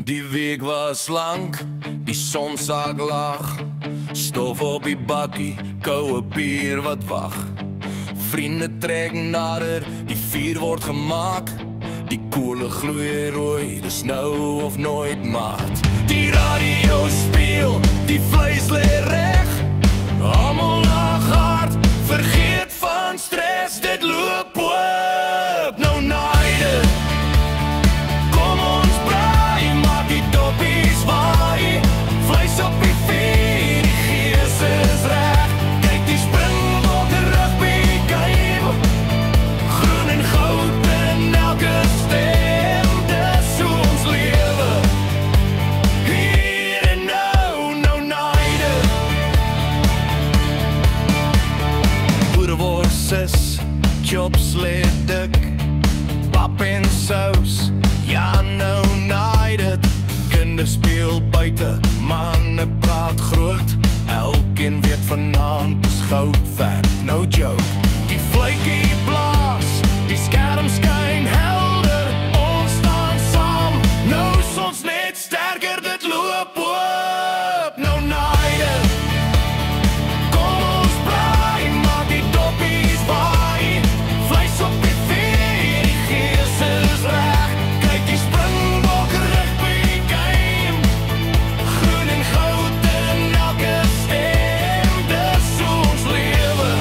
Die week was lang, die son sak laag. Stof op die bakkie, koue bier wat wag. Vriende trek nader, die vuur word gemaak. Die koele gloei rooi, dis nou of nooit maat. Die radio speel, die vleis lê reg. Almal lag hard, vergeet van stres, dit loop op. Nou naide, kom ons braai, maak die doppies waai. Vleis op die vuur, die gees is reg. Kyk die Springbokke rugby game, groen en goud in elke stem. Dis hoe ons lewe, hier en nou, nou naide. Boerewors is, jobs lê dik, pap en saus, ja nou naide. Kinders speel buite, manne praat groot. Elkeen weet vanaand is goud vet, no joke. Die vletjie blaas, die skerm skyn helder. Ons staan saam, nou is ons net sterker, dit loop op. Nou naide, kom ons braai, maak die doppies waai. Vleis op die vuur, die gees is reg. Kyk die Springbokke rugby game, groen en goud in elke stem. Dis hoe ons lewe,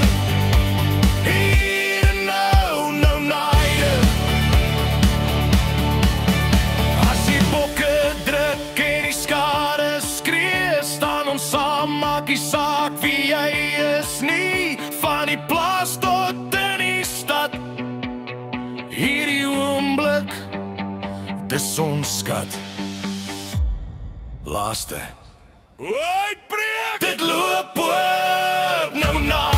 hier en nou, nou naide. As die bokke druk en die skare skree, staan ons saam, maak die saak wie jy is nie. Van die plaas tot in die stad, hierdie oomblik, dis ons skat. Laaste, uitbreek, dit loop op, nou na.